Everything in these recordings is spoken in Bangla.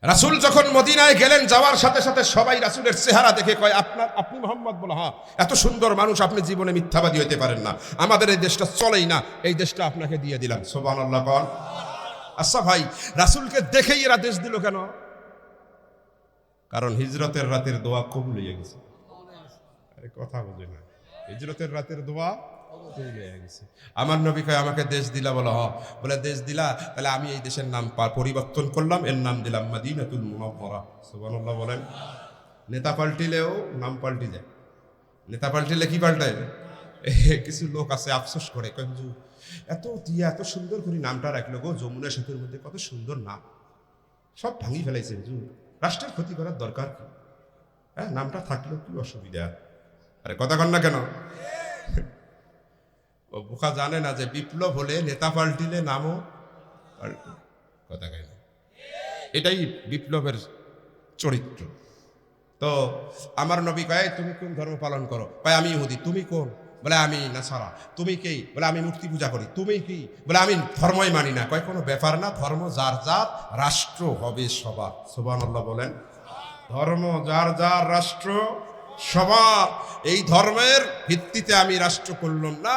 রাসূল যখন মদিনায় গেলেন, যাওয়ার সাথে সাথে সবাই রাসূলের চেহারা দেখে কয়, আপনি মোহাম্মদ বলা? হ্যাঁ। এত সুন্দর মানুষ, আপনি জীবনে মিথ্যাবাদী হইতে পারেন না। আমাদের এই দেশটা চলেই না, এই দেশটা আপনাকে দিয়ে দিলাম। সুবহানাল্লাহ বল। আচ্ছা ভাই, রাসূলকে দেখেই এরা দেশ দিল কেন? কারণ হিজরতের রাতের দোয়া কবুল হয়ে গেছে। আরে কথা বোঝে না, হিজরতের রাতের দোয়া কবুল হয়ে গেছে। আমার নবী কয়, আমাকে দেশ দিলা? বলো হ। বলে, দেশ দিলা? তাহলে আমি এই দেশের নাম পরিবর্তন করলাম, এর নাম দিলাম মদিনাতুল মুনাওয়ারা। সুবহানাল্লাহ বলেন। নেতা পাল্টিলেও নাম পাল্টি যায়। নেতা পাল্টিলে কি পাল্টায়? কিছু লোক আছে আফসোস করে, কয় হুজুর এত দিয়া এত সুন্দর করে নামটা রাখলো গো, যমুনা সেতুর মধ্যে কত সুন্দর নাম, সব ভাঙি ফেলাইছে হুজুর, রাষ্ট্রের ক্ষতি করার দরকার কি? হ্যাঁ, নামটা থাকলেও কি অসুবিধা? আরে কথা কন না কেন? ও বোকা জানে না যে বিপ্লব হলে নেতা পাল্টিলে নামও পাল্টে। কথা কয় না, এটাই বিপ্লবের চরিত্র। তো আমার নবী কয়, তুমি কোন ধর্ম পালন করো? কয়, আমি ইহুদি। তুমি কোন? বলে, আমি নাসারা। তুমি কি? বলে, আমি মূর্তি পূজা করি। তুমি কি? বলে, আমি ধর্মই মানি না। কয়, কোনো ব্যাপার না, ধর্ম যার যার, রাষ্ট্র হবে সবার। সুবহানাল্লাহ বলেন। ধর্ম যার যার, রাষ্ট্র সবার। এই ধর্মের ভিত্তিতে আমি রাষ্ট্র করলাম না।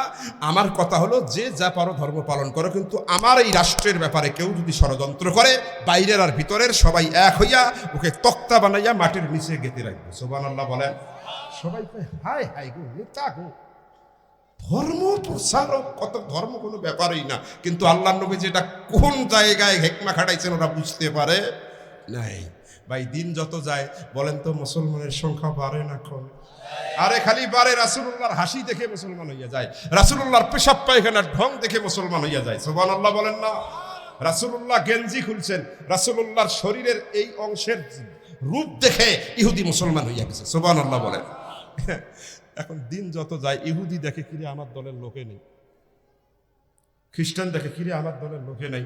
আমার কথা হলো, যে যা পারো ধর্ম পালন করো, কিন্তু আমার এই রাষ্ট্রের ব্যাপারে কেউ যদি ষড়যন্ত্র করে, বাইরের আর ভিতরের সবাই এক হইয়া ওকে তক্তা বানাইয়া মাটির নিচে গেঁথে রাখবে। সুবহানাল্লাহ বলেন। সবাই কয়, হায় হায় গো, নেতা গো, ধর্ম প্রচারক, কত ধর্ম কোনো ব্যাপারই না। কিন্তু আল্লাহ নবী যেটা কোন জায়গায় হেকমা খাটাইছেন ওরা বুঝতে পারে নাই। ভাই, দিন যত যায় বলেন তো, মুসলমানের সংখ্যা বাড়ে না কমে? আরে খালি বাড়ে। রাসূলুল্লাহর হাসি দেখে মুসলমান হইয়া যায়, রাসূলুল্লাহর পেশাব পায়খানার ঢং দেখে মুসলমান হইয়া যায়। সুবহানাল্লাহ বলেন না? রাসূলুল্লাহ গেঞ্জি খুলছেন, রাসূলুল্লাহর শরীরের এই অংশের রূপ দেখে ইহুদি মুসলমান হইয়া গেছে। সুবহানাল্লাহ বলেন। এখন দিন যত যায়, ইহুদি দেখে, কিরে আমার দলের লোকে নেই, খ্রিস্টান দেখে, কিরে আমার দলের লোকে নেই,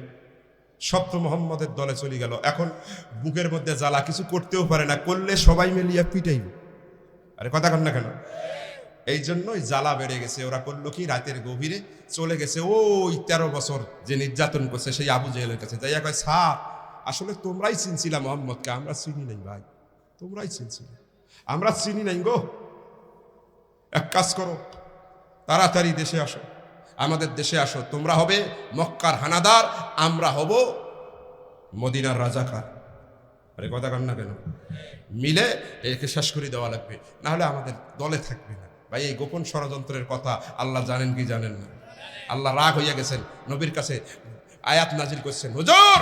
সব তো মোহাম্মদের দলে চলে গেল। এখন বুকের মধ্যে জ্বালা, কিছু করতেও পারে না, করলে সবাই মিলিয়া পিটাইব। আরে কথা কন না কেন? এই জন্যই জ্বালা বেড়ে গেছে। ওরা করলো কি, রাতের গভীরে চলে গেছে ওই 13 বছর যে নির্যাতন করছে সেই আবু জেহেলের কাছে, যাইয়া কয়, স্যার আসলে তোমরাই চিনছিলা মোহাম্মদকে, আমরা চিনি নাই ভাই, তোমরাই চিনছিলে, আমরা চিনি নাই গো। এক কাজ করো, তাড়াতাড়ি দেশে আসো, আমাদের দেশে আসো, তোমরা হবে মক্কার হানাদার, আমরা হব মদিনার রাজাকার। আরে কথা কন না কেন? মিলে একে শেষ করে দেওয়া লাগবে, না হলে আমাদের দলে থাকবে না। ভাই, এই গোপন ষড়যন্ত্রের কথা আল্লাহ জানেন কি জানেন না? আল্লাহ রাগ হইয়া গেছেন, নবীর কাছে আয়াত নাজিল করছেন, হুজুর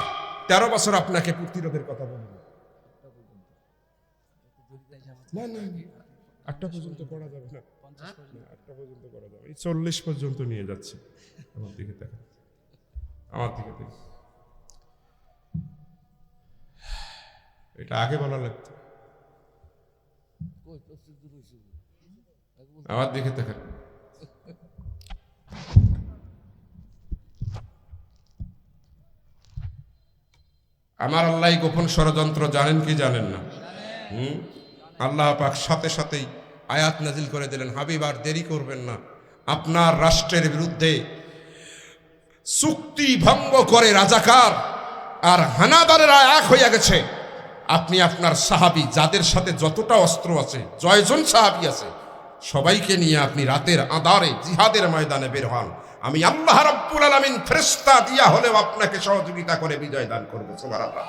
13 বছর আপনাকে প্রতিরোধের কথা বলব না, না 8টা পর্যন্ত করা যাবে না, 8টা পর্যন্ত করা যাবে, 40 পর্যন্ত নিয়ে যাচ্ছে। আমার দিকে দেখেন, আমার দিকে দেখেন, এটা আগে বলা লাগতো। আমার দিকে দেখেন, আমার আল্লাহ গোপন ষড়যন্ত্র জানেন কি জানেন না? আল্লাহ পাক সাথে সাথেই আয়াত নাজিল করে দিলেন, হাবিব আর দেরি করবেন না, আপনার রাষ্ট্রের বিরুদ্ধে চুক্তি ভঙ্গ করে রাজাকার আর হানাদারেরা এক হইয়া গেছে। আপনি আপনার সাহাবী, যাদের সাথে যতটা অস্ত্র আছে, জয়জন সাহাবী আছে, সবাইকে নিয়ে আপনি রাতের আঁধারে জিহাদের ময়দানে বের হন। আমি আল্লাহ রাব্বুল আলামিন ফেরেশতা দিয়া হলেও আপনাকে সহযোগিতা করে বিজয় দান করব। সুবহানাল্লাহ।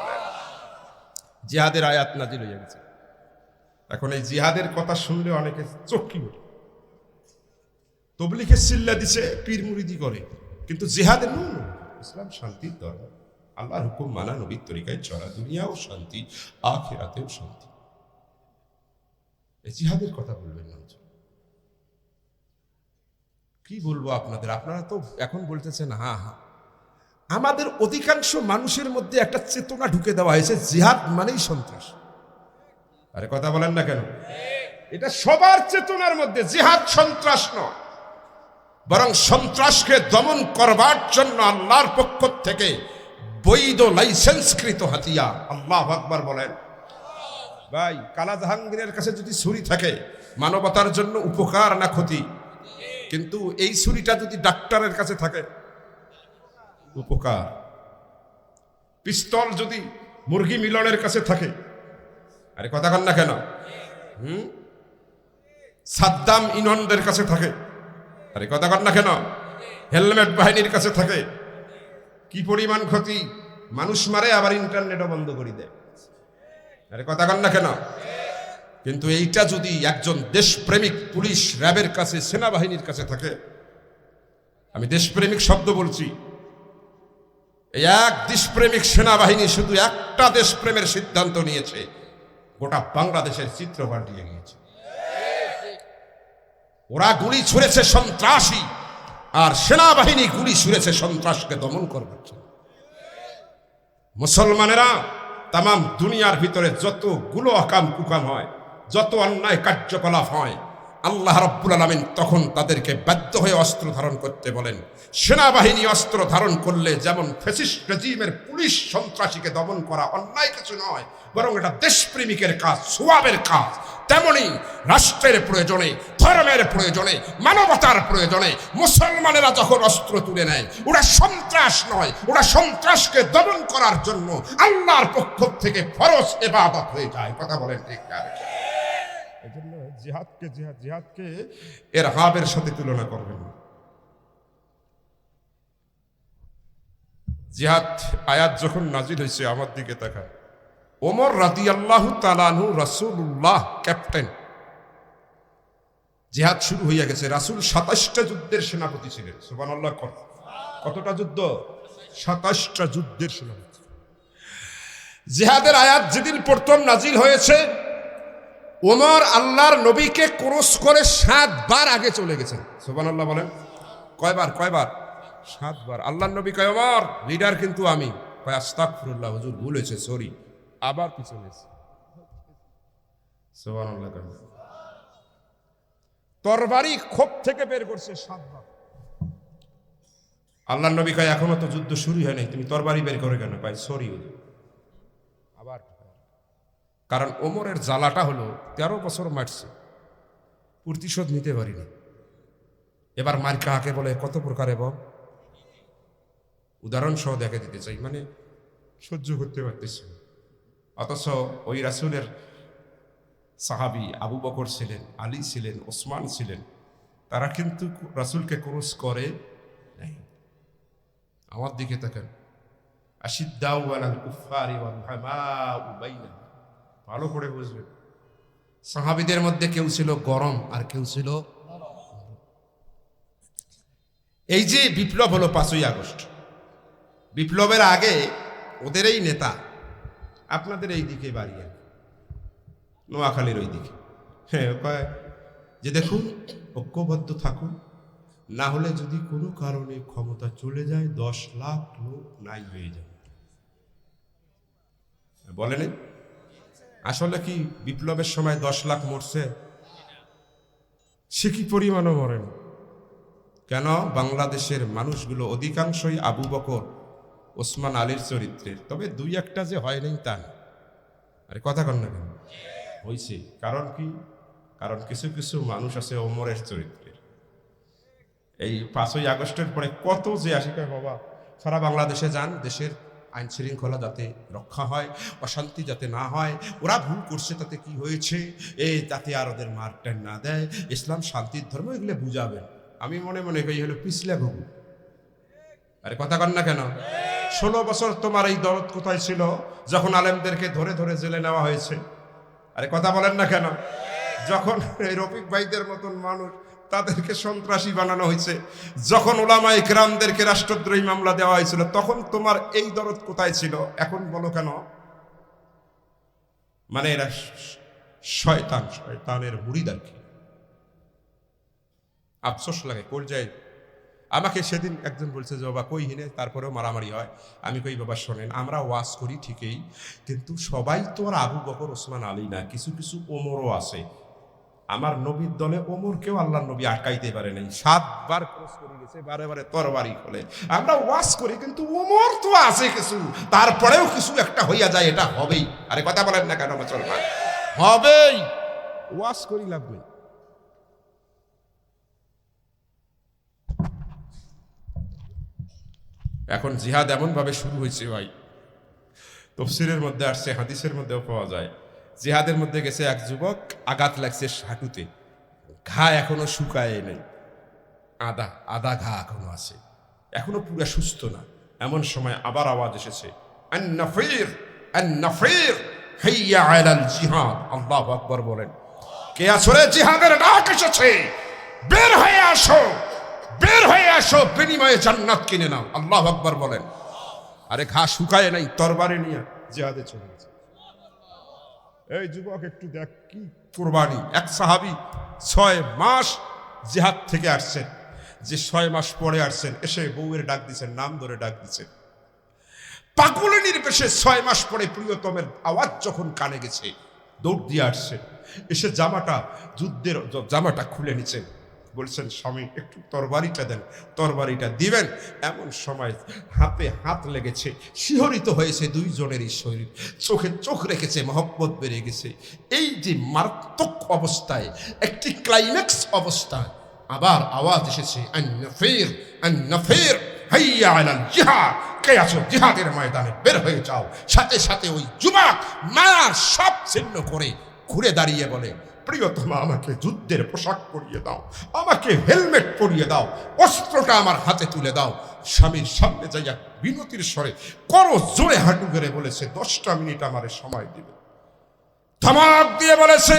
জিহাদের আয়াত নাজিল হয়ে গেছে। এখন এই জিহাদের কথা শুনলে অনেকে চক্ষি ওঠে, তবলিগের চিল্লা দিছে, পীর মুরিদি করে, কিন্তু জিহাদের নুন, ইসলাম শান্তির ধর্ম, আল্লাহর হুকুম মানা, নবীর তরিকায় চলা, দুনিয়াও শান্তি, আখিরাতেও শান্তি। এই জিহাদের কথা বলবেন না। কি বলবো আপনাদের, আপনারা তো এখন বলতেছেন হা হা। আমাদের অধিকাংশ মানুষের মধ্যে একটা চেতনা ঢুকে দেওয়া হয়েছে, জিহাদ মানেই সন্ত্রাস। আরে কথা বলেন না কেন? এটা সবার চেতনার মধ্যে, জিহাদ সন্ত্রাস নয়, বরং সন্ত্রাসকে দমন করবার জন্য আল্লাহর পক্ষ থেকে বৈধ লাইসেন্সকৃত হাতিয়ার। আল্লাহু আকবার বলেন। ভাই, কালা জাহাঙ্গীরের কাছে যদি ছুরি থাকে, মানবতার জন্য উপকার না ক্ষতি? কিন্তু এই ছুরিটা যদি ডাক্তারের কাছে থাকে, উপকার। পিস্তল যদি মুরগি মিলনের কাছে থাকে। আরে কথা কন না কেন? সাদ্দাম ইননদের কাছে থাকে। আরে কথা কন না কেন? হেলমেট বাহিনীর কাছে থাকে। কি পরিমাণ ক্ষতি! মানুষ মারে, আবার ইন্টারনেটও বন্ধ করে দেয়। আরে কথা কন না কেন? কিন্তু এইটা যদি একজন দেশপ্রেমিক পুলিশ র্যাবের কাছে, সেনাবাহিনীর কাছে থাকে, আমি দেশপ্রেমিক শব্দ বলছি, এই এক দেশপ্রেমিক সেনাবাহিনী শুধু একটা দেশপ্রেমের সিদ্ধান্ত নিয়েছে, গোটা বাংলাদেশের চিত্র পাল্টিয়ে গিয়েছে। ওরা গুলি ছুঁড়েছে সন্ত্রাসী, আর সেনাবাহিনী গুলি ছুঁড়েছে সন্ত্রাসকে দমন করবার জন্য। মুসলমানেরা তামাম দুনিয়ার ভিতরে যতগুলো আকাম কুকাম হয়, যত অন্যায় কার্যকলাপ হয়, আল্লাহ রাব্বুল আলামিন তখন তাদেরকে বাধ্য হয়ে অস্ত্র ধারণ করতে বলেন। সেনাবাহিনী অস্ত্র ধারণ করলে যেমন ফ্যাসিস্ট রেজিমের পুলিশ সন্ত্রাসীকে দমন করা অন্যায় কিছু নয়, বরং এটা দেশপ্রেমিকের কাজ, সোয়াবের কাজ, তেমনি রাষ্ট্রের প্রয়োজনে, ধর্মের প্রয়োজনে, মানবতার প্রয়োজনে মুসলমানেরা যখন অস্ত্র তুলে নেয়, ওরা সন্ত্রাস নয়, ওরা সন্ত্রাসকে দমন করার জন্য আল্লাহর পক্ষ থেকে ফরজ ইবাদত হয়ে যায়। কথা বলেন ঠিক না? এই জন্য জিহাদকে ইরহাবের সাথে তুলনা করবেন না। জিহাদ আয়াত যখন নাজিল হয়েছে, আমার দিকে তাকান। ওমর রাদিয়াল্লাহু তাআলা আনহু, রাসূলুল্লাহ ক্যাপ্টেন, জিহাদ শুরু হয়ে গেছে। রাসূল ২৭টা যুদ্ধের সেনাপতি ছিলেন। সুবহানাল্লাহ। কতটা যুদ্ধ? ২৭টা যুদ্ধের সেনাপতি। জিহাদের আয়াত যেদিন প্রথম নাজিল হয়েছে, ওমর আল্লাহর নবীকে ক্রস করে ৭ বার আগে চলে গেছেন। সুবহানাল্লাহ বলেন। কয়বার? ৭ বার। আল্লাহর নবী কয়, ওমর লিডার কিন্তু আমি। কয়, আস্তাগফিরুল্লাহ হুজুর, ভুল হয়েছে, সরি। আবার পিছনে। সুবহানাল্লাহ। তরবারি খোপ থেকে বের করছে ৭ বার। আল্লাহর নবী কয়, এখনো তো যুদ্ধ শুরু হয় নাই, তুমি তরবারি বের করে কেন? কয়, সরি হুজুর। আবার। কারণ ওমরের জ্বালাটা হলো ১৩ বছর মারছে, প্রতিশোধ নিতে পারিনি। এবার মার কাকে বলে, কত প্রকারে বল, উদাহরণ সহ দেখে দিতে চাই, মানে সহ্য করতে পারতেছে। অথচ ওই রাসূলের সাহাবী আবু বকর ছিলেন, আলী ছিলেন, ওসমান ছিলেন, তারা কিন্তু রাসূলকে ক্রস করে নাই। আমার দিকে তাকান। আশিদ্দাউ আলাল কুফফারি ওয়াল রুহামাউ বাইনাহুম। ভালো করে বুঝবেন, সাহাবীদের মধ্যে কেউ ছিল গরম আর কেউ ছিল নরম। এই যে বিপ্লব হলো ৫ই আগস্ট, বিপ্লবের আগে ওদের এই নেতা আপনাদের এই দিকে বাড়ি, নোয়াখালীর ওই দিকে, হ্যাঁ, কয় যে দেখুন ঐক্যবদ্ধ থাকুন, না হলে যদি কোনো কারণে ক্ষমতা চলে যায় ১০ লাখ লোক নাই হয়ে যাবে। বলেন আসলে কি বিপ্লবের সময় ১০ লাখ মরছে? সে কি পরিমাণও মরেন? কেন? বাংলাদেশের মানুষগুলো অধিকাংশই আবু বকর, ওসমান আলীর চরিত্রের। তবে ২-১টা যে হয় নাই তা না। আরে কথা কন না কেন? হয়েছে। কারণ কি? কারণ কিছু কিছু মানুষ আছে ওমরের চরিত্রের। এই ৫ই আগস্টের পরে কত যে আসিকা বাবা, সারা বাংলাদেশে যান, দেশের আইন শৃঙ্খলা যাতে রক্ষা হয়, অশান্তি যাতে না হয়, ওরা ভুল করছে তাতে কি হয়েছে, যাতে আর ওদের মারটান না দেয়, ইসলাম শান্তির ধর্ম, এগুলো বুঝাবেন। আমি মনে মনে কই হলো পিছলে ঘুঘু। আরে কথা কন না কেন? ১৬ বছর তোমার এই দরদ কোথায় ছিল যখন আলেমদেরকে ধরে ধরে জেলে নেওয়া হয়েছে? আরে কথা বলেন না কেন? যখন এই রফিক ভাইদের মতন মানুষ, তাদেরকে সন্ত্রাসী বানানো হয়েছে, যখন উলামায়ে কেরামদেরকে রাষ্ট্রদ্রোহী মামলা দেওয়া হয়েছিল, তখন তোমার এই দরদ কোথায় ছিল? এখন বলো কেন? মানে এরা শয়তানের মুরিদ আর কি। আফসোস লাগে, কোল যায়। আমাকে সেদিন একজন বলছে যে বাবা কই হিনে, তারপরেও মারামারি হয়। আমি কই বাবা শোনেন, আমরা ওয়াজ করি ঠিকই, কিন্তু সবাই তো আর আবু বকর ওসমান আলী না, কিছু কিছু ওমরও আছে। আমার নবীর দলে ওমরকেও আল্লাহর নবী আটকাইতে পারে নাই, ৭ বার ক্রস করে গেছে, বারে বারে তরবারি খোলে। আমরা ওয়াজ করি, কিন্তু ওমর তো আছে কিছু, তারপরেও কিছু একটা হইয়া যায়, এটা হবেই। আরে কথা বলেন না কেন মুসলমান? হবেই। ওয়াজ করি লাভ নেই। এখন জিহাদ এমন ভাবে শুরু হয়েছে ভাই, তফসিরের মধ্যে আসছে, হাদিসের মধ্যেও পাওয়া যায়, জিহাদের মধ্যে গেছে এক যুবক, আঘাত লাগছে হাঁটুতে, ঘা এখনো শুকায় নেই, আদা আদা ঘা এখনো আছে, এখনো পুরো সুস্থ না। এমন সময় আবার আওয়াজ এসেছে, আন-নাফির আন-নাফির হাইয়া আলাল জিহাদ। আল্লাহু আকবার বলেন। কে আসলে জিহাদের ডাক এসেছে, বের হয়ে আসো, বের হয়ে আসো, বিনিময়ে জান্নাত কিনে নাও। আল্লাহু আকবার বলেন। আরে ঘা শুকায় নাই, তরবারি নিয়ে জিহাদে চলে গেছে। এই যুবক একটু দেখ কি কুরবানি। এক সাহাবী 6 মাস জিহাদ থেকে আসছেন, যে 6 মাস পরে আসছেন, এসে বউয়ের ডাক দিচ্ছেন, নাম ধরে ডাক দিচ্ছেন, পাগলিনীর বেশে 6 মাস পরে প্রিয়তমের আওয়াজ যখন কানে গেছে, দৌড় দিয়ে আসছেন, এসে জামাটা, যুদ্ধের জামাটা খুলে নিচ্ছেন, বলছেন স্বামী একটু তরবারিটা দেন, তরবারিটা দিবেন। এমন সময় হাতে হাত লেগেছে, শিহরিত হয়েছে দুইজনেরই শরীর, চোখে চোখ রেখেছে, মহব্বত বেড়ে গেছে। এই যে মারাত্মক অবস্থায়, একটি ক্লাইম্যাক্স অবস্থায় আবার আওয়াজ এসেছে, আন-নাফির আন-নাফির হাইয়া আলাল জিহাদ। কে আছো, জিহাদের ময়দানে বের হয়ে যাও। সাথে সাথে ওই যুবক মায়ার সব ছিন্ন করে ঘুরে দাঁড়িয়ে বলে, প্রিয়তমা আমাকে যুদ্ধের পোশাক পরিয়ে দাও, আমাকে হেলমেট পরিয়ে দাও, অস্ত্রটা আমার হাতে তুলে দাও। স্বামীর সামনে যাইয়া বিনতির স্বরে করো জোরে হাঁটু গেড়ে বলেছে, 10টা মিনিট আমারে সময় দিবে। ধমক দিয়ে বলেছে,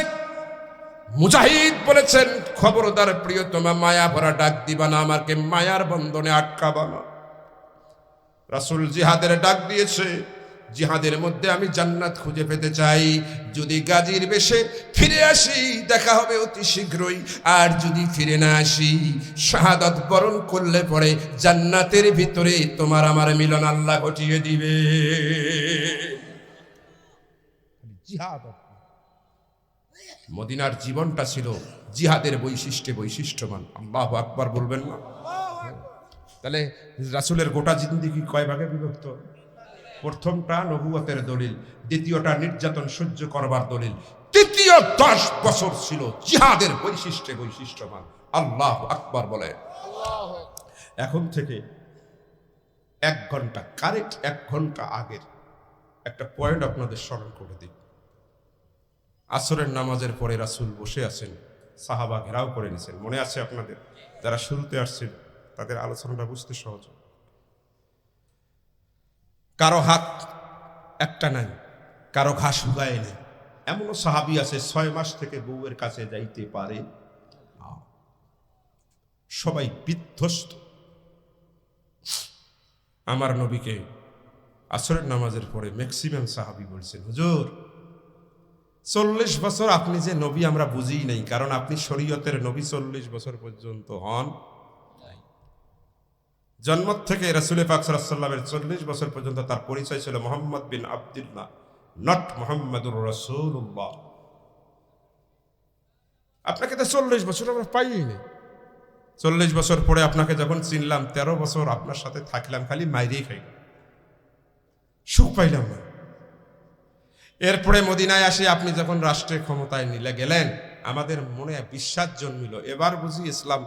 মুজাহিদ বলেছেন, খবরদার প্রিয়তমা মায়া ভরা ডাক দিবা না, আমাকে মায়ার বন্ধনে আটকাবা না। রাসূল জিহাদের ডাক দিয়েছে, জিহাদের মধ্যে আমি জান্নাত খুঁজে পেতে চাই। যদি গাজীর বেশে ফিরে আসি দেখা হবে অতি শীঘ্রই, আর যদি ফিরে না আসি, শাহাদাত বরণ করলে পরে জান্নাতের ভিতরে তোমার আমার মিলন আল্লাহ ঘটিয়ে দিবে। জিহাদ, মদিনার জীবনটা ছিল জিহাদের বৈশিষ্ট্যে বৈশিষ্ট্যমান। আল্লাহু আকবার বলবেন না? তাহলে রাসূলের গোটা জিন্দেগি কয় ভাগে বিভক্ত? প্রথমটা নবুয়তের দলিল, দ্বিতীয়টা নির্যাতন সহ্য করবার দলিল, তৃতীয় 10 বছর ছিল জিহাদের বৈশিষ্ট্যে বৈশিষ্ট্যমান। আল্লাহু আকবার বলে। এখন থেকে 1 ঘন্টা, কারেক্ট 1 ঘন্টা আগের একটা পয়েন্ট আপনাদের স্মরণ করে দিই। আসরের নামাজের পরে রাসূল বসে আছেন, সাহাবা ঘেরাও করে নিছেন। মনে আছে আপনাদের? যারা শুরুতে আসছেন তাদের আলোচনাটা বুঝতে সহজ। কারো হাত একটা নাই, কারো ঘা শুকায় নেই। এমনও সাহাবী আছে 6 মাস থেকে বউয়ের কাছে যাইতে পারে না। সবাই বিধ্বস্ত। আমার নবীকে আসরের নামাজের পরে ম্যাক্সিমাম সাহাবী বলছেন, হুজুর 40 বছর আপনি যে নবী আমরা বুঝিই নাই, কারণ আপনি শরীয়তের নবী 40 বছর পর্যন্ত হন নাই। জন্ম থেকে রাসূল পাক সাল্লাল্লাহু আলাইহি ওয়াসাল্লামের 40 বছর পর্যন্ত তার পরিচয় ছিল মুহাম্মদ বিন আব্দুল্লাহ, নট মুহাম্মাদুর রাসূলুল্লাহ। আপনাকে তো 40 বছর আমরা পাইই নাই। 40 বছর পরে আপনাকে যখন চিনলাম, 13 বছর আপনার সাথে থাকলাম, খালি মাইরেই খাই, সুখ পাইলাম না। এরপরে মদিনায় আসে আপনি যখন রাষ্ট্রের ক্ষমতায় নিলে গেলেন, আমাদের মনে বিশ্বাস জন্মিল, এবার বুঝি ইসলাম,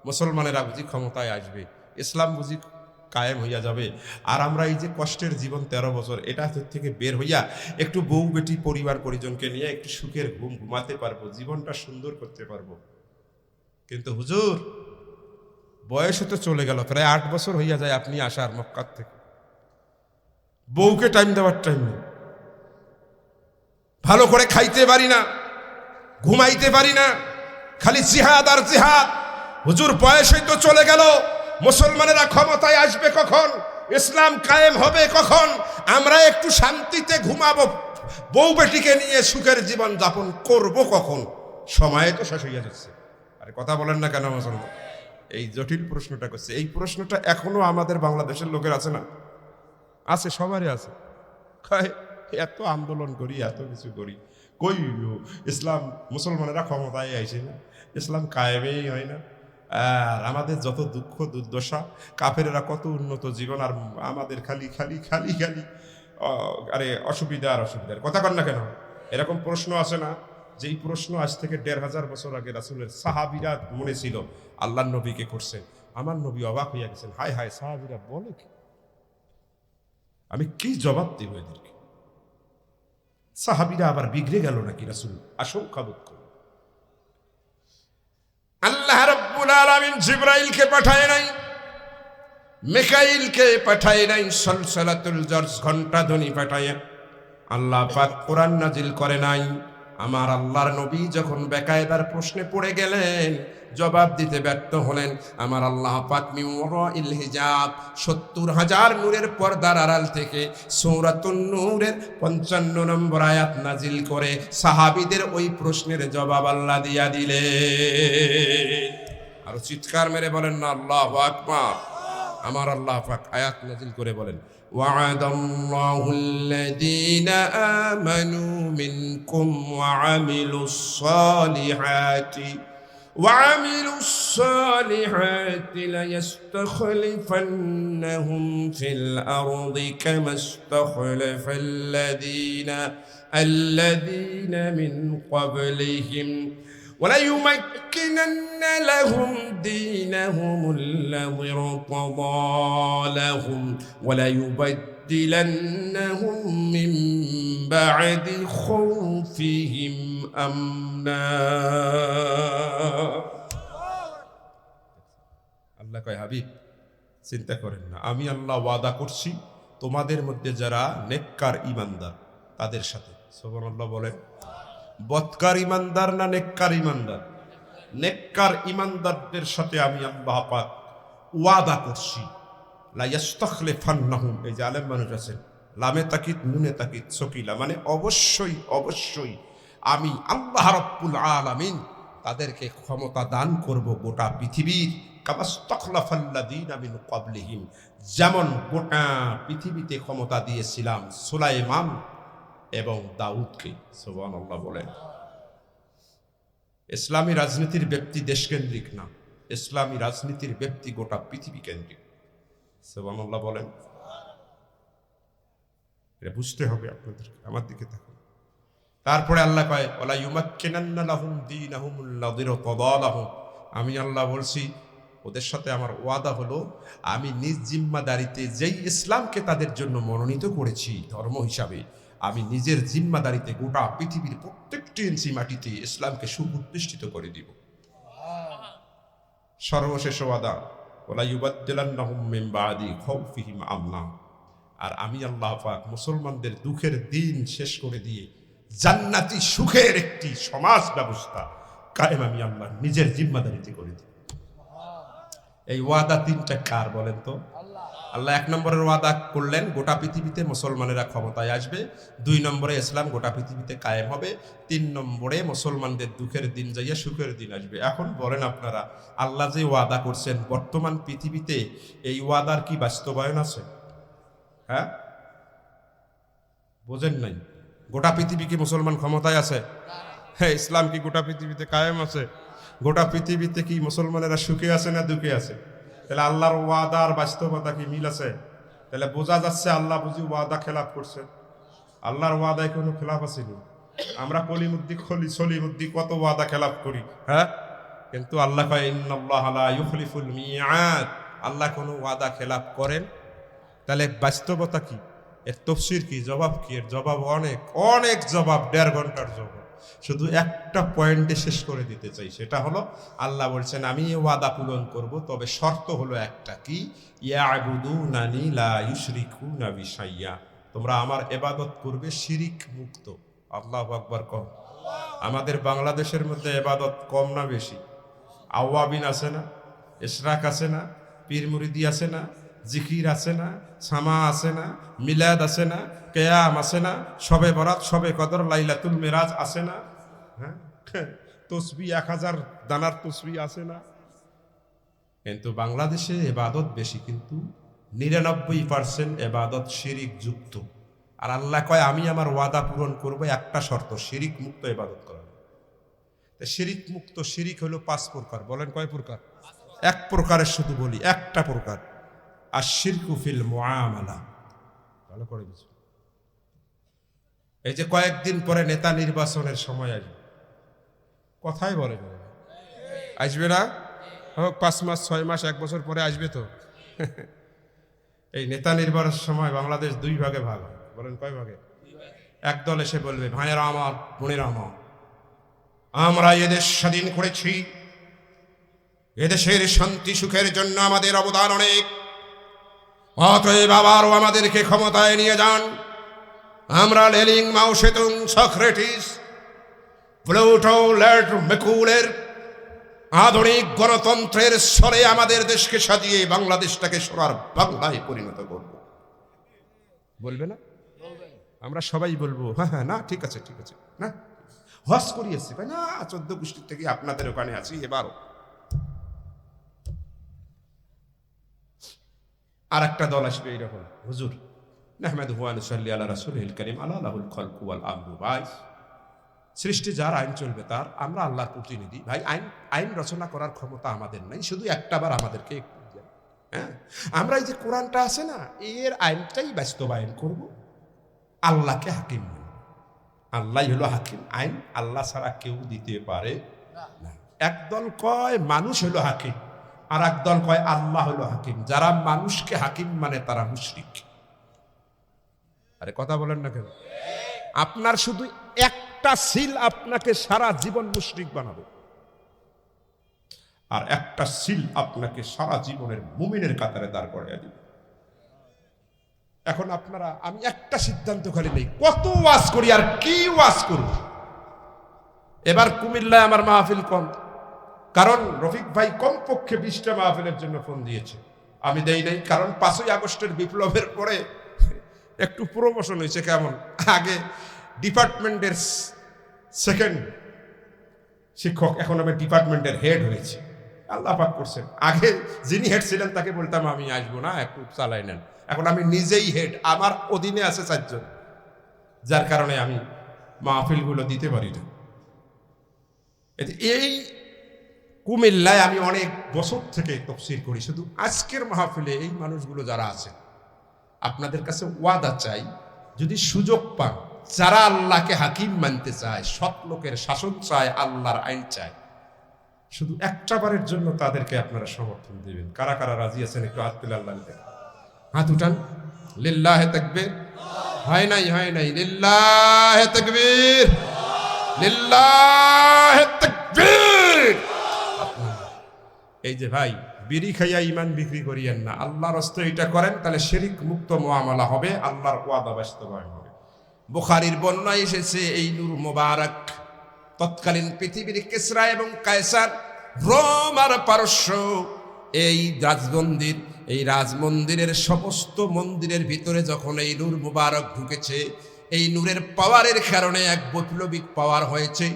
মুসলমানেরা বুঝি ক্ষমতায় আসবে, ইসলাম বুঝি কায়েম হইয়া যাবে। আর আমরা এই যে কষ্টের জীবন 13 বছর, এটা থেকে বের হইয়া একটু বউ বেটি পরিবার পরিজনকে নিয়ে একটু সুখের ঘুম ঘুমাতে পারবো, জীবনটা সুন্দর করতে পারবো। কিন্তু হুজুর বয়সও তো চলে গেল, প্রায় 8 বছর হইয়া যায় আপনি আসার মক্কা থেকে, বউকে টাইম দেওয়ার টাইম নেই, ভালো করে খাইতে পারি না, ঘুমাইতে পারি না, খালি জিহাদ আর জিহাদ। হুজুর বয়সই তো চলে গেল, মুসলমানেরা ক্ষমতায় আসবে কখন, ইসলাম কায়েম হবে কখন, আমরা একটু শান্তিতে ঘুমাবো, বউ বেটিকে নিয়ে সুখের জীবন যাপন করব কখন, সময় তো শেষ হইয়া যাচ্ছে। আরে কথা বলেন না কেন মুসলমান? এই জটিল প্রশ্নটা করছে। এই প্রশ্নটা এখনো আমাদের বাংলাদেশের লোকের আছে না? আছে, সবারই আছে। এত আন্দোলন করি, এত কিছু করি, কই ইসলাম মুসলমানেরা ক্ষমতায় আইছে না, ইসলাম কায়েমেই হয় না। আর আমাদের যত দুঃখ দুর্দশা, কাফেরেরা কত উন্নত জীবন, আর আমাদের খালি খালি খালি খালি আরে অসুবিধা আর অসুবিধার কথা কন না কেন? এরকম প্রশ্ন আসে না? যেই প্রশ্ন আজ থেকে 1500 বছর আগে রাসূলের সাহাবীরা মনে ছিল আল্লাহর নবীকে করছে। আমার নবী অবাক হইয়া গেছেন, হায় হায় সাহাবীরা বলে কি, আমি কি জবাব দিব এদেরকে? সাহাবীরা আবার বিগড়ে গেল নাকি রাসূল আশঙ্কা বোধ করল। আল্লাহ রাব্বুল আলামিন জিবরাইলকে পাঠায় নাই, মিকাইলকে পাঠায় নাই, সলসলাতুল জর্জ ঘন্টা ধ্বনি পাঠায় আল্লাহ পাক কোরআন নাজিল করে নাই। আমার আল্লাহর নবী যখন বেকায়দার প্রশ্নে পড়ে গেলেন, জবাব দিতে ব্যর্থ হলেন, আমার আল্লাহ পাক মিন ওয়ারাইল হিজাব ৭০,০০০ নূরের পর্দার আড়াল থেকে সূরাতুন নূরের ৫৫ নম্বর আয়াত নাজিল করে সাহাবীদের ওই প্রশ্নের জবাব আল্লাহ দিয়া দিলেন। আর চিৎকার মেরে বলেন না আল্লাহু আকবার। আমার আল্লাহ পাক আয়াত নাজিল করে বলেন, وعد الله الذين آمنوا منكم وعملوا الصالحات ليستخلفنهم في الأرض كما استخلف الذين من قبلهم وليمكنن لهم دينهم الذي ارتضى لهم وليبدلنهم من بعد خوفهم أمنا। আল্লাহ কয়, হাবিব চিন্তা করেন না, আমি আল্লাহ ওয়াদা করছি তোমাদের মধ্যে যারা নেককার ঈমানদার তাদের সাথে। সুবহানাল্লাহ বলেন। বদকার ইমানদার না নেককার ইমানদার? নেককার ইমানদারদের সাথে আমি আল্লাহ পাক ওয়াদা করছি, লা ইয়াস্তাখলিফান্নাহুম। এই যে আলেম মানুষ আছেন, লামে তাকিদ নুনে তাকিদ সকিলা, মানে অবশ্যই অবশ্যই আমি আল্লাহ রাব্বুল আলামিন তাদেরকে ক্ষমতা দান করব গোটা পৃথিবীর, কামাস্তাখলাফাল্লাযীনা মিন ক্বাবলিহিম, যেমন গোটা পৃথিবীতে ক্ষমতা দিয়েছিলাম সুলাইমান এবং দাউদকে। সুবহানাল্লাহ বলেন। ইসলামী রাজনীতির ব্যক্তি দেশকেন্দ্রিক না, ইসলামী রাজনীতির ব্যক্তি গোটা পৃথিবী কেন্দ্রিক। সুবহানাল্লাহ বলেন। এটা বুঝতে হবে আপনাদেরকে, আমার দিকে তাকান। তারপরে আল্লাহ কয়, ওয়ালা ইউমাক্কিনান্না লাহুম দীনাহুমুল্লাযী ইরতাদা লাহুম। আমি আল্লাহ বলছি ওদের সাথে আমার ওয়াদা হলো, আমি নিজ জিম্মাদারিতে যেই ইসলামকে তাদের জন্য মনোনীত করেছি ধর্ম হিসাবে, আমি নিজের জিম্মাদারিতে গোটা পৃথিবীর প্রত্যেকটি ইঞ্চি মাটিতে ইসলামকে সুপ্রতিষ্ঠিত করে দিব। সর্বশেষ ওয়াদা, ওয়ালা ইউবাদদিলান্নাহুম মিন বাদি খাউফিহিম আমনা। আর আমি আল্লাহ পাক মুসলমানদের দুঃখের দিন শেষ করে দিয়ে জান্নাতি সুখের একটি সমাজ ব্যবস্থা কায়েম আমি আল্লাহ নিজের জিম্মাদারিতে করে দিই। এই ওয়াদা তিনটা কার বলেন তো? আল্লাহ ১ নম্বরের ওয়াদা করলেন, গোটা পৃথিবীতে মুসলমানেরা ক্ষমতায় আসবে। ২ নম্বরে ইসলাম গোটা পৃথিবীতে কায়েম হবে। ৩ নম্বরে মুসলমানদের দুঃখের দিন যাইয়া সুখের দিন আসবে। এখন বলেন আপনারা, আল্লাহ যে ওয়াদা করছেন বর্তমান পৃথিবীতে এই ওয়াদার কি বাস্তবায়ন আছে? হ্যাঁ, বোঝেন নাই? গোটা পৃথিবী কি মুসলমান ক্ষমতায় আছে? হ্যাঁ। ইসলাম কি গোটা পৃথিবীতে কায়েম আছে? গোটা পৃথিবীতে কি মুসলমানেরা সুখে আছে না দুঃখে আছে? তাহলে আল্লাহর ওয়াদার বাস্তবতা কি মিল আছে? তাহলে বোঝা যাচ্ছে আল্লাহ বুঝি ওয়াদা খেলাফ করছে। আল্লাহর ওয়াদায় কোনো খেলাফ আসেনি। আমরা সলিমুদ্দি কত ওয়াদা খেলাফ করি, হ্যাঁ, কিন্তু আল্লাহ কয় ইন্নাল্লাহা লা ইউখলিফুল মিআদ। আল্লাহ কোনো ওয়াদা খেলাফ করেন? তাহলে বাস্তবতা কি? এর তাফসীর কি? জবাব কি? এর জবাব অনেক অনেক জবাব, ১.৫ ঘন্টার জবাব। শুধু একটা পয়েন্টে শেষ করে দিতে চাই, সেটা হলো আল্লাহ বলছেন আমি এই ওয়াদা পূরণ করব, তবে শর্ত হলো একটা, কি? ইয়াবুদুনানি লা ইউশরিকুনা বি শাইয়্যা। তোমরা আমার ইবাদত করবে শিরিক মুক্ত। আল্লাহু আকবার কম। আমাদের বাংলাদেশের মধ্যে ইবাদত কম না বেশি? আওয়াবিন আছে না, ইশরাক আছে না, পীর মুরিদি আছে না, জিকির আছে না, সামা আছে না, মিলাদ আছে না, কেয়াম আছে না, শবে বরাত, শবে কদর, লাইলাতুল মিরাজ আছে না, হ্যাঁ, তসবিহ ১০০০ দানার তসবিহ আছে না। কিন্তু বাংলাদেশে ইবাদত বেশি, কিন্তু ৯৯% ইবাদত শিরিক যুক্ত। আর আল্লাহ কয় আমি আমার ওয়াদা পূরণ করব, একটা শর্ত, শিরিক মুক্ত ইবাদত করা। শিরিক মুক্ত, শিরিক হলো ৫ প্রকার। বলেন কয় প্রকার? ১ প্রকারের শুধু বলি, একটা প্রকার, আশ-শিরকু ফিল মুআমালা। ভালো করে বুঝুন। এই যে কয়েকদিন পরে নেতা নির্বাচনের সময় আসবে, কথাই বলে না, আসবে না? হোক ৫ মাস, ৬ মাস, ১ বছর পরে আসবে তো। এই নেতা নির্বাচনের সময় বাংলাদেশ ২ ভাগে ভাগ হয়। বলেন কয় ভাগে? একদল এসে বলবে, ভাইয়েরা আমার, বোনেরা আমার, আমরা এদেশ স্বাধীন করেছি, এদেশের শান্তি সুখের জন্য আমাদের অবদান অনেক, অতএব আবারও আমাদেরকে ক্ষমতায় নিয়ে যান। আমরা লেনিন, মাও সেতুং, সক্রেটিস, প্লুটো, লেড মেকুলের আধুনিক গণতন্ত্রের স্তরে আমাদের দেশকে সাজিয়ে বাংলাদেশটাকে সোনার বাংলায় পরিণত করব। বলবে না? আমরা সবাই বলবো হ্যাঁ হ্যাঁ, না ঠিক আছে ঠিক আছে, না হস করিয়েছি ভাই, না 14 গোষ্ঠীর থেকে আপনাদের ওখানে আছি এবারও। আর একটা দল আসবে এইরকম, হুজুর নাহমাদুহু ওয়া নুসাল্লি আলা রাসূলিল কারীম আলা লাহুল খালকু ওয়াল আমরু। ভাই, সৃষ্টি যার, আইন চলবে তার, আমরা আল্লাহর প্রতিনিধি ভাই। আইন রচনা করার ক্ষমতা আমাদের নাই, শুধু একটাবার আমাদেরকে একটু দেন। হ্যাঁ, আমরা এই যে কোরআনটা আছে না, এর আইনটাই বাস্তবায়ন করব, আল্লাহকে হাকিম মানব। আল্লাহ হলো হাকিম, আইন আল্লাহ ছাড়া কেউ দিতে পারে না। একদল কয় মানুষ হলো হাকিম, আর একদল কয় আল্লাহ হলো হাকিম। যারা মানুষকে হাকিম মানে তারা মুশরিক। আরে কথা বলেন না কেন? আপনার শুধু একটা সিল আপনাকে সারা জীবন মুশরিক বানাবে, আর একটা সিল আপনাকে সারা জীবনের মুমিনের কাতারে দাঁড় করিয়ে দিবে। এখন আপনারা, আমি একটা সিদ্ধান্ত খালি নেই, কত ওয়াজ করি আর কি ওয়াজ করব। এবার কুমিল্লায় আমার মাহফিল কম, কারণ রফিক ভাই কমপক্ষে 20টা মাহফিলের জন্য ফোন দিয়েছে, আমি দেই নাই। কারণ 5ই আগস্টের বিপ্লবের পরে একটু প্রমোশন হয়েছে। কেমন? আগে ডিপার্টমেন্টের সেকেন্ড শিক্ষক, এখন আমি ডিপার্টমেন্টের হেড হয়েছে। আল্লাহ পাক করছেন। আগে যিনি হেড ছিলেন তাকে বলতাম আমি আসবো না, একটু চালাই নেন। এখন আমি নিজেই হেড, আমার অধীনে আছে 4 জন, যার কারণে আমি মাহফিলগুলো দিতে পারি না। এই কুমিল্লায় আমি অনেক বছর থেকে তাফসীর করি। শুধু আজকের মাহফিলে এই মানুষগুলো যারা আছে, আপনাদের কাছে ওয়াদা চাই, যদি সুযোগ পান, যারা আল্লাহকে হাকিম মানতে চায়, সৎ লোকের শাসন চায়, আল্লাহর আইন চায়, শুধু একটা বারের জন্য তাদেরকে আপনারা সমর্থন দিবেন। কারা কারা রাজি আছেন একটু হাত তুলে আল্লাহ দিবেন, হাত উঠান। লিল্লাহে তাকবীর। হয় নাই, হয় নাই। লিল্লাহে তাকবীর, লিল্লাহে তাকবীর। এই যে ভাই, বিড়ি খাইয়া ইমান বিক্রি করিয়েন না। আল্লাহর রাস্তে এটা করেন, তাহলে শিরক মুক্ত মুআমালা হবে, আল্লাহর ওয়াদা বাস্তবায়ন হবে। বুখারীর বর্ণনায় এসেছে, এই নূর মোবারক তৎকালীন পৃথিবীর কিসরা এবং কায়সার, রোম আর পারস্য, এই রাজমন্দির, এই রাজমন্দিরের সমস্ত মন্দিরের ভিতরে যখন এই নূর মুবারক ঢুকেছে, এই নূরের পাওয়ারের কারণে এক বৈপ্লবিক পাওয়ার হয়েছে।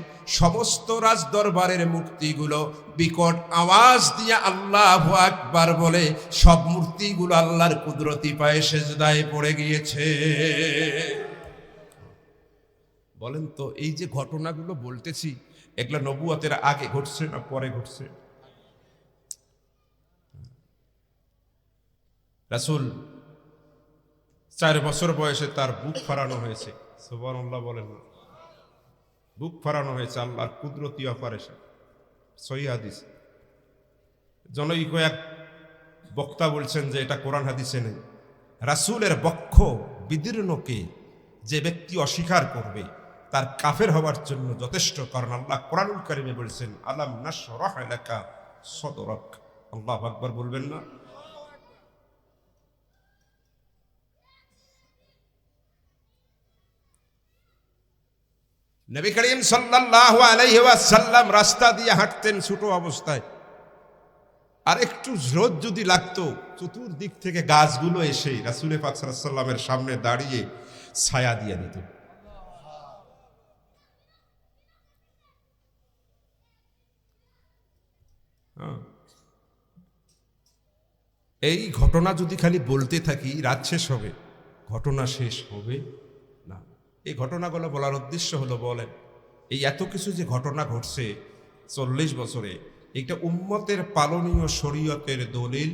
সমস্ত রাজ দরবারের মূর্তিগুলো বিকট আওয়াজ দিয়ে আল্লাহু আকবার বলে সব মূর্তিগুলো আল্লাহর কুদরতি পায়ে সেজদায় পড়ে গিয়েছে। বলেন তো, এই যে ঘটনাগুলো বলতেছি, এগুলো নবুয়তের আগে ঘটছে না পরে ঘটছে? রাসূল 4 বছর বয়সে তার বুক ফাড়ানো হয়েছে। সুবহানাল্লাহ বলেন। বুক ফাড়ানো হয়েছে আল্লাহর কুদরতি অপারেশন, সহিহ হাদিস। জনৈক এক বক্তা বলছেন যে এটা কোরআন হাদিসে নেই। রাসূলের বক্ষ বিদীর্ণকে যে ব্যক্তি অস্বীকার করবে তার কাফের হওয়ার জন্য যথেষ্ট, কারণ আল্লাহ কোরআনুল কারীমে বলছেন, আলাম নাশরাহ লাকা সদরাক। আল্লাহু আকবার বলবেন না? নবী করিম সাল্লাল্লাহু আলাইহি ওয়াসাল্লাম রাস্তা দিয়ে হাঁটতেন ছোট অবস্থায়, আর একটু রোদ যদি লাগতো, চতুর্দিক থেকে গাছগুলো এসে রাসূল পাক সাল্লাল্লাহু আলাইহি ওয়াসাল্লামের সামনে দাঁড়িয়ে ছায়া দিয়ে দিত। এই ঘটনা যদি খালি বলতে থাকি, রাত শেষ হবে, ঘটনা শেষ হবে না। এই ঘটনাগুলো বলার উদ্দেশ্য হলো, বলেন এই এত কিছু যে ঘটনা ঘটছে 40 বছরে, এটা উম্মতের পালনীয় শরীয়তের দলিল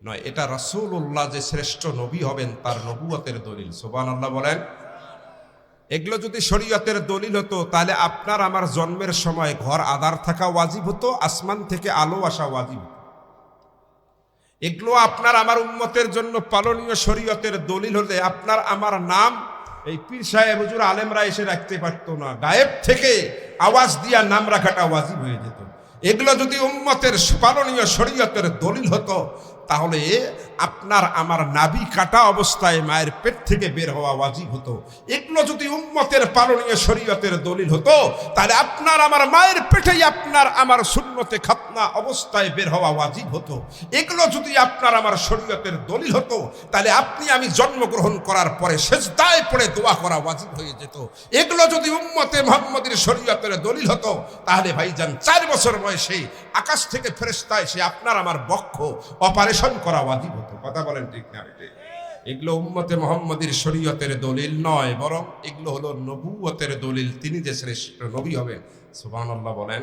নয়, এটা রাসূলুল্লাহ যে শ্রেষ্ঠ নবী হবেন তার নবুয়তের দলিল। সুবহানাল্লাহ বলেন। এগুলো যদি শরীয়তের দলিল হতো, তাহলে আপনার আমার জন্মের সময় ঘর আধার থাকা ওয়াজিব হতো, আসমান থেকে আলো আসা ওয়াজিব হতো। এগুলো আপনার আমার উম্মতের জন্য পালনীয় শরীয়তের দলিল হলে আপনার আমার নাম এই পীর সাহেব হুজুর আলেমরা এসে রাখতে পারতো না, গায়েব থেকে আওয়াজ দিয়া নাম রাখাটা ওয়াজিব হয়ে যেত। এগুলো যদি উম্মতের পালনীয় শরীয়তের দলিল হতো, তাহলে আপনার আমার নাভি কাটা অবস্থায় মায়ের পেট থেকে বের হওয়া ওয়াজিব হতো। এগুলো যদি উম্মতের পালনীয় শরীয়তের দলিল হতো, তাহলে আপনার আমার মায়ের পেটেই আপনার আমার সুন্নতে খাতনা অবস্থায় বের হওয়া ওয়াজিব হতো। এগুলো যদি আপনার আমার শরীয়তের দলিল হতো, তাহলে আপনি আমি জন্মগ্রহণ করার পরে সেজদায় পড়ে দোয়া করা ওয়াজিব হয়ে যেত। এগুলো যদি উম্মতে মুহাম্মদের শরীয়তের দলিল হতো, তাহলে ভাইজান 4 বছর বয়সে আকাশ থেকে ফেরেশতা এসে আপনার আমার বক্ষ অপারেশন করা ওয়াজিব হতো। কথা বলেন ঠিক না? এগুলো উম্মতে মুহাম্মদের শরীয়তের দলিল নয়, বরং এগুলো হলো নবুয়তের দলিল। তিনি যে শ্রেষ্ঠ নবী হবেন, সুবহানাল্লাহ বলেন।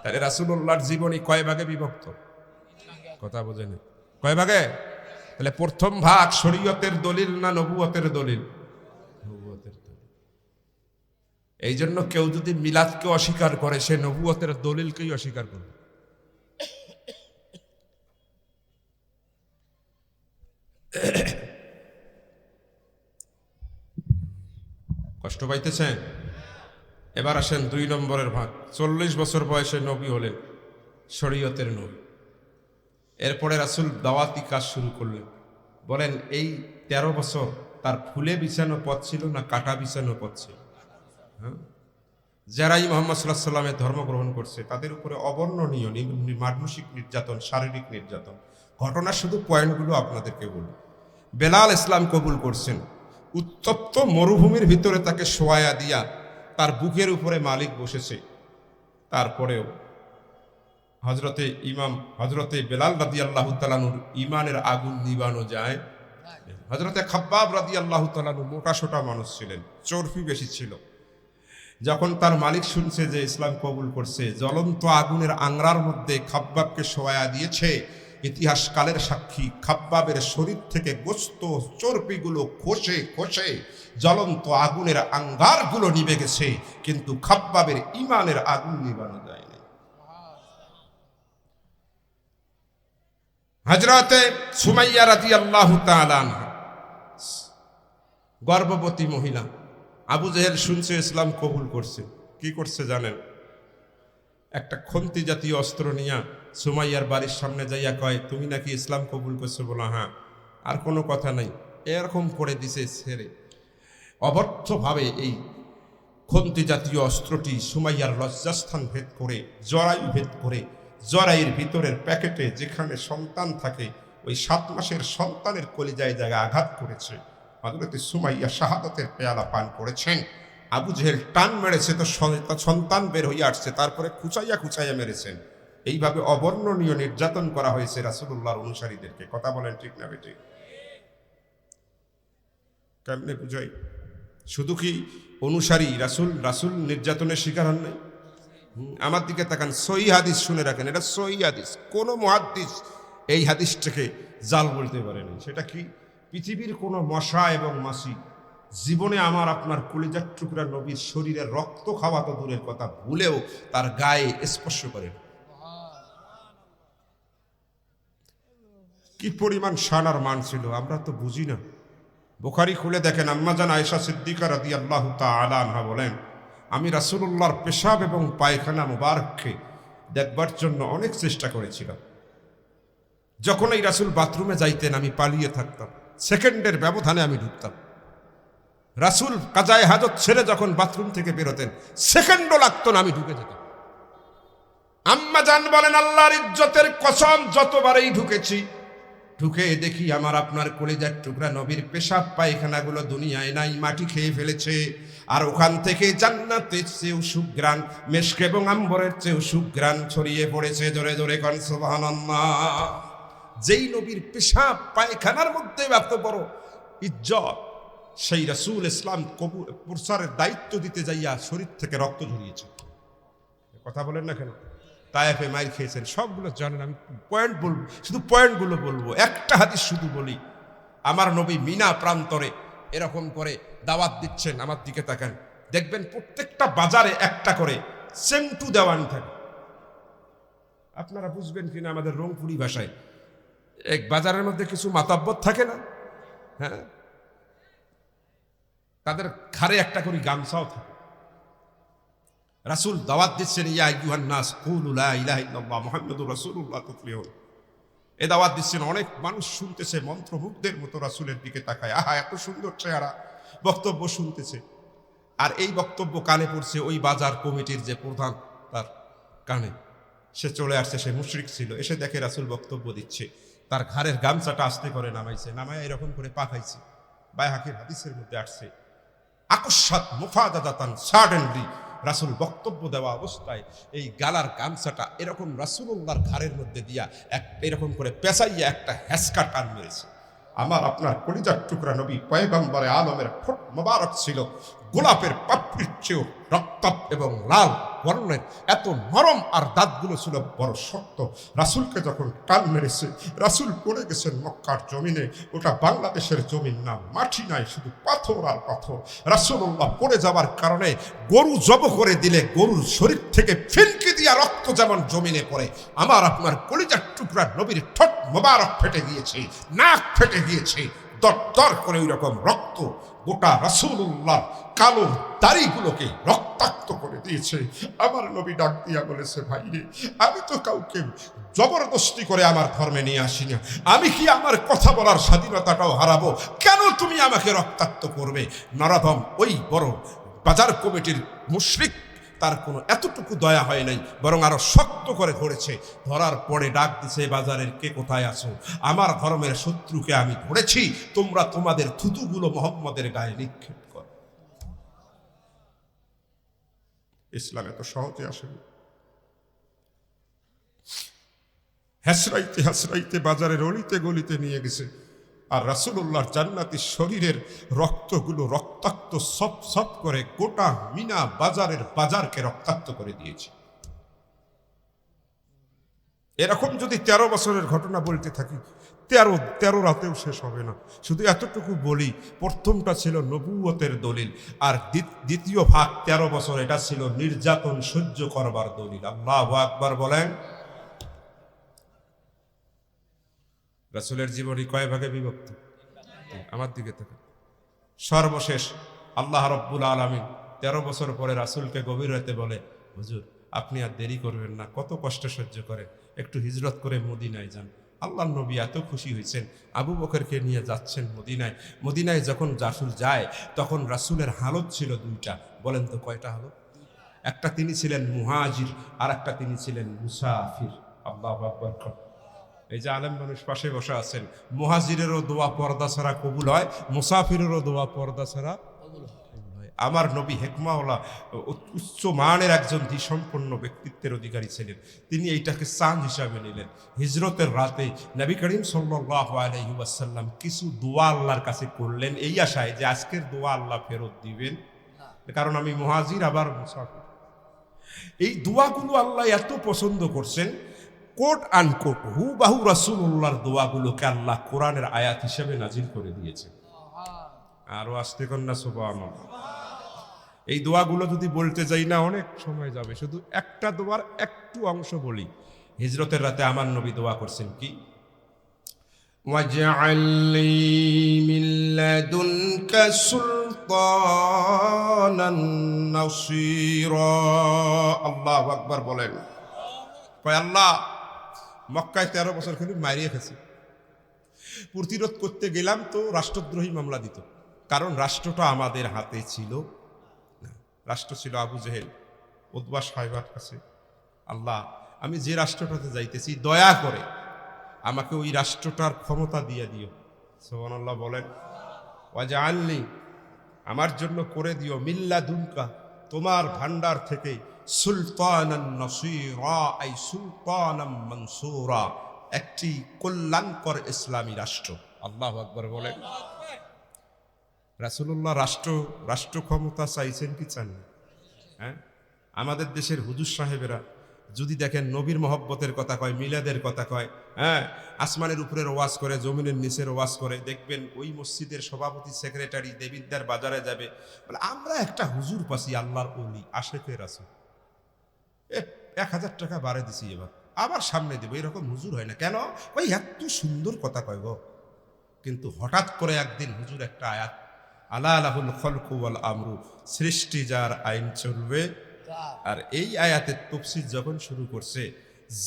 তাহলে রাসূলুল্লাহর জীবনী কয় ভাগে বিভক্ত? কথা বোঝেন? কয় ভাগে? তাহলে প্রথম ভাগ শরীয়তের দলিল না নবুয়তের দলিল? নবুয়তের দলিল। এই জন্য কেউ যদি মিলাদকে অস্বীকার করে, সে নবুয়তের দলিলকেই অস্বীকার করবে। কষ্ট পাইতেছেন? এবার আসেন 2 নম্বরের ভাগ। 40 বছর বয়সে নবী হলেন, শরীয়তের নবী। এরপরে রাসূল দাওয়াতি কাজ শুরু করলেন। বলেন, এই 13 বছর তার ফুলে বিছানো পথ ছিল না কাটা বিছানো পথ ছিল? হ্যাঁ, যারাই মুহাম্মদ সাল্লাল্লাহু আলাইহি ওয়াসাল্লামের ধর্ম গ্রহণ করছে তাদের উপরে অবর্ণনীয় মানসিক নির্যাতন, শারীরিক নির্যাতন। ঘটনা শুধু পয়েন্টগুলো আপনাদেরকে বলি। বেলাল ইসলাম কবুল করছেন, উত্তপ্ত মরুভূমির ভিতরে তাকে শোয়ায়া দিয়া তার বুকের উপরে মালিক বসেছে। তারপরেও হজরতে বেলাল রাদিয়াল্লাহু তাআলা আনহুর ঈমানের আগুন নিবানো যায়। হজরতে খাব্বাব রাদিয়াল্লাহু তাআলা আনহু মোটাসোটা মানুষ ছিলেন, চর্বি বেশি ছিল। যখন তার মালিক শুনছে যে ইসলাম কবুল করছে, জ্বলন্ত আগুনের আংরার মধ্যে খাব্বাবকে শোয়ায়া দিয়েছে। ইতিহাস কালের সাক্ষী, খাব্বাবের শরীর থেকে গোস্ত চর্বিগুলো খসে খসে জ্বলন্ত আগুনের আঙ্গারগুলো নিভে গেছে, কিন্তু খাব্বাবের ঈমানের আগুন নিবানো যায় না। হযরতে সুমাইয়া রাদিয়াল্লাহু তাআলা আনহা, গর্ভবতী মহিলা। আবু জেহেল শুনছে ইসলাম কবুল করছে, কি করছে জানেন? একটা খন্তি জাতীয় অস্ত্র নিয়ে সুমাইয়ার বাড়ির সামনে যাইয়া কয়, তুমি নাকি ইসলাম কবুল করছো? বলা হ্যাঁ। আর কোনো কথা নাই, এরকম করে দিছে ছেড়ে। অবর্থভাবে এই খন্তি জাতীয় অস্ত্রটি সুমাইয়ার লজ্জাস্থান ভেদ করে, জরায়ু ভেদ করে, জরায়ুর ভিতরের প্যাকেটে যেখানে সন্তান থাকে ওই 7 মাসের সন্তানের কলিজায় জায়গায় আঘাত করেছে। হযরতে সুমাইয়া শাহাদাতের পেয়ালা পান করেছেন। আবু জেহেল টান মেরেছে তো সন্তান বের হয়ে আসছে, তারপরে খুঁচাইয়া মেরেছেন। এইভাবে অবর্ণনীয় নির্যাতন করা হয়েছে রাসূলুল্লাহর অনুসারীদেরকে। কথা বলেন ঠিক না বেটি? কেমনে বুঝাই? শুধু কি অনুসারী রাসূল নির্যাতনের শিকার হন নাই? আমার দিকে তাকান, সহিহ হাদিস শুনে রাখেন, এটা সহিহ হাদিস। কোন মুহাদ্দিস এই হাদিসটাকে জাল বলতে পারে না। সেটা কি? পৃথিবীর কোনো মশা এবং মাছি জীবনে আমার আপনার কলিজার টুকরা নবীর শরীরের রক্ত খাওয়া তো দূরের কথা, ভুলেও তার গায়ে স্পর্শ করে না। কি পরিমাণ শান আর মান ছিল আমরা তো বুঝি না। বুখারী খুলে দেখেন, আম্মাজান আয়েশা সিদ্দিকা রাদিয়াল্লাহু তাআলা আনহা বলেন, আমি রাসূলুল্লাহর পেশাব এবং পায়খানা মুবারককে দেখবার জন্য অনেক চেষ্টা করেছিলাম। যখন এই রাসূল বাথরুমে যাইতেন আমি পালিয়ে থাকতাম, সেকেন্ডের ব্যবধানে আমি ঢুকতাম। রাসূল কাজায়ে হাজত ছেড়ে যখন বাথরুম থেকে বেরোতেন, সেকেন্ডও লাগতো না, আমি ঢুকে যেতাম। আম্মাজান বলেন, আল্লাহর ইজ্জতের কসম, যতবারই ঢুকেছি, ঢুকে দেখি আমার আপনার কলিজার টুকরা নবীর পেশাব পায়খানাগুলো দুনিয়ায় নাই, মাটি খেয়ে ফেলেছে। আর ওখান থেকে জান্নাতের চেয়েও সুঘ্রাণ, মেশক এবং আম্বরের চেয়েও সুঘ্রাণ ছড়িয়ে পড়েছে। জোরে জোরে কোন সুবহানাল্লাহ। যেই নবীর পেশাব পায়খানার মধ্যে এত বড় ইজ্জত, সেই রাসূল ইসলাম প্রচারের দায়িত্ব দিতে যাইয়া শরীর থেকে রক্ত ঝরিয়েছে। কথা বলেন না কেন? তায়েফে মাইর খেয়েছেন, সবগুলো জানেন। আমি পয়েন্ট বলবো, শুধু পয়েন্টগুলো বলবো। একটা হাদিস শুধু বলি, আমার নবী মিনা প্রান্তরে এরকম করে দাওয়াত দিচ্ছেন। আমার দিকে তাকান, দেখবেন প্রত্যেকটা বাজারে একটা করে সেন্টু দেওয়ানি থাকে। আপনারা বুঝবেন কিনা আমাদের রংপুরি ভাষায়, এক বাজারের মধ্যে কিছু মাতাব্বর থাকে না? হ্যাঁ, তাদের ঘাড়ে একটা করে গামছাও থাকে। রাসূল দাওয়াত দিচ্ছেন, ইয়া আইয়ুহান নাস কুলু লা ইলাহা ইল্লাল্লাহ মুহাম্মাদুর রাসূলুল্লাহ তুফলিহুন। এ দাওয়াত দিচ্ছেন, অনেক মানুষ শুনতেছে মন্ত্রমুগ্ধের মতো রাসূলের দিকে তাকায়, আহা এত সুন্দর চেহারা, বক্তব্য শুনতেছে। আর এই বক্তব্য কানে পড়ছে ওই বাজার কমিটির যে প্রধান, তার কানে। সে চলে আসছে, সে মুশরিক ছিল, এসে দেখে রাসূল বক্তব্য দিচ্ছে, তার ঘাড়ের গামছাটা আস্তে করে নামাইছে, নামায় এরকম করে পাকাইছে। বাইহাকির হাদিসের মধ্যে আসছে, আকস্মাত মুফাদাদাতান, সাডেনলি রাসূল বক্তব্য দেওয়া অবস্থায় এই গালার গামছাটা এরকম রাসূলুল্লাহর ঘাড়ের মধ্যে দিয়া এরকম করে পেঁচাইয়া একটা হ্যাসকা টান মেরেছে। আমার আপনার কলিজার টুকরা নবী পয়গম্বরে আলমের ঠোঁট মোবারক ছিল গোলাপের পাপড়ির চেয়েও রক্তাভ এবং লাল বর্ণের, এত নরম, আর দাঁতগুলো ছিল বড় শক্ত। রাসূলকে যখন টান মেরেছে, রাসূল পড়ে গেছেন মক্কার জমিনে। ওটা বাংলাদেশের জমিন না, মাটি নাই, শুধু পাথর আর পাথর। রাসূলুল্লাহ পড়ে যাওয়ার কারণে গরু জব করে দিলে গরুর শরীর থেকে ফিনকি দিয়া রক্ত যেমন জমিনে পড়ে, আমার আপনার কলিজার টুকরা নবীর ঠোঁট মোবারক ফেটে গিয়েছে, নাক ফেটে গিয়েছে, দরদর করে ওই রকম রক্ত গোটা রাসূলুল্লাহ কালো দাড়িগুলোকে রক্তাক্ত করে দিয়েছে। আমার নবী ডাক দিয়া বলেছে, ভাইরে, আমি তো কাউকে জবরদস্তি করে আমার ধর্মে নিয়ে আসি না, আমি কি আমার কথা বলার স্বাধীনতাটাও হারাবো? কেন তুমি আমাকে রক্তাক্ত করবে? নরধম ওই বড় বাজার কমিটির মুশরিক, তার কোনো এতটুকু দয়া হয় নাই, বরং আরো শক্ত করে ধরেছে। ধরার পরে ডাক দিছে, বাজারের কে কোথায় আছো? আমার ধর্মের শত্রুকে আমি ধরেছি, তোমরা তোমাদের থুতুগুলো মোহাম্মদের গায়ে নিক্ষেপ করো। ইসলাম এত সহজে আসেনি। হাসরাইতে হাসরাইতে বাজারের অলিতে গলিতে নিয়ে গেছে, আর রাসূলুল্লাহর জান্নাতি শরীরের রক্তগুলো রক্তাক্ত সপ সপ করে গোটা মিনা বাজারের বাজারকে রক্তাক্ত করে দিয়েছে। এরকম যদি 13 বছরের ঘটনা বলতে থাকি, 13 রাতেও শেষ হবে না। শুধু এতটুকু বলি, প্রথমটা ছিল নবুয়তের দলিল, আর দ্বিতীয় ভাগ 13 বছর, এটা ছিল নির্যাতন সহ্য করবার দলিল। আল্লাহু আকবার বলেন। রাসূলের জীবনী কয় ভাগে বিভক্ত? আমার দিকে থেকে সর্বশেষ আল্লাহ রাব্বুল আলামিন 13 বছর পরে রাসূলকে গভীর রাতে বলে, হুজুর আপনি আর দেরি করবেন না, কত কষ্ট সহ্য করেন, একটু হিজরত করে মদিনায় যান। আল্লাহর নবী এত খুশি হয়েছেন, আবু বকরকে নিয়ে যাচ্ছেন মদিনায়। মদিনায় যখন রাসূল যায়, তখন রাসূলের হালত ছিল দুইটা। বলেন তো কয়টা হালত? একটা তিনি ছিলেন মুহাজির, আর একটা তিনি ছিলেন মুসাফির। আল্লাহু আকবার। এই যে আলেম মানুষ পাশে বসে আছেন, মুহাজিরেরও দোয়া পর্দা ছাড়া কবুল হয়, মুসাফিরেরও দোয়া পর্দা ছাড়া কবুল হয়। আমার নবী হেকমাওয়ালা, উচ্চ মানের একজন সম্পন্ন ব্যক্তিত্বের অধিকারী ছিলেন। তিনি এইটাকে চাঁদ হিসাবে নিলেন। হিজরতের রাতে নবী করিম সাল্লাল্লাহু আলাইহি ওয়াসাল্লাম কিছু দোয়া আল্লাহর কাছে করলেন, এই আশায় যে আজকের দোয়া আল্লাহ ফেরত দিবেন, কারণ আমি মুহাজির আবার মুসাফির। এই দোয়াগুলো আল্লাহ এত পছন্দ করছেন, কোট আনকোট হুবাহু রাসূলুল্লাহর দোয়াগুলোকে আল্লাহ কোরআনের আয়াত হিসেবে নাজিল করে দিয়েছে। আরো আসতে কন্যা সুবহানাল্লাহ। এই দোয়াগুলো যদি বলতে যাই না, অনেক সময় যাবে। শুধু একটা দোয়ার একটু অংশ বলি। হিজরতের রাতে আমার নবী দোয়া করছেন কি, ওয়াজআলনি মিন লাদুনকা সুলতানান নাসীরা। আল্লাহু আকবার বলেন। কয় আল্লাহ, মক্কায় 13 বছর খালি মারিয়ে খেয়েছি, প্রতিরোধ করতে গেলাম তো রাষ্ট্রদ্রোহী মামলা দিত, কারণ রাষ্ট্রটা আমাদের হাতে ছিল না, রাষ্ট্র ছিল আবু জেহেল, উতবা সাহেবার কাছে। আল্লাহ, আমি যে রাষ্ট্রটাতে যাইতেছি, দয়া করে আমাকে ওই রাষ্ট্রটার ক্ষমতা দিয়ে দিও। সুবহানাল্লাহ বলেন। ওয়াজআলনি, আমার জন্য করে দিও, মিল্লাদুনকা, তোমার ভান্ডার থেকে, সুলতানান নাসীরা, আই সুলতানাম মানসুরা, একটি কল্যাণকর ইসলামী রাষ্ট্র। আল্লাহু আকবার বলেন। রাসূলুল্লাহ রাষ্ট্র ক্ষমতা চাইছেন কি চান? হ্যাঁ, আমাদের দেশের হুজুর সাহেবেরা যদি দেখেন নবীর মহব্বতের কথা কয়, মিলাদের কথা কয়, হ্যাঁ, আসমানের উপরের ওয়াজ করে, জমিনের নিচের ওয়াজ করে, দেখবেন ওই মসজিদের সভাপতি সেক্রেটারি দেবিদ্যার বাজারে যাবে, বলে আমরা একটা হুজুর পাচ্ছি, আল্লাহর ওলি, আশেকে রাসূল, 1000 টাকা বাড়ে দিছি, এবার আবার সামনে দেবো, এরকম হুজুর হয় না কেন? ওই এত সুন্দর কথা কয় গো। কিন্তু হঠাৎ করে একদিন হুজুর একটা আয়াত আলা লাহুল খলকু ওয়াল আমরু, সৃষ্টি যার, আইন চলবে। আর এই আয়াতের তফসির যখন শুরু করছে,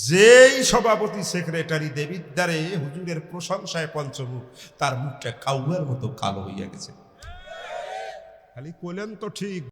যেই সভাপতি সেক্রেটারি দেবিদ্বারে হুজুরের প্রশংসায় পঞ্চমুখ, তার মুখটা কাউয়ার মতো কালো হইয়া গেছে। খালি কইলেন তো ঠিক।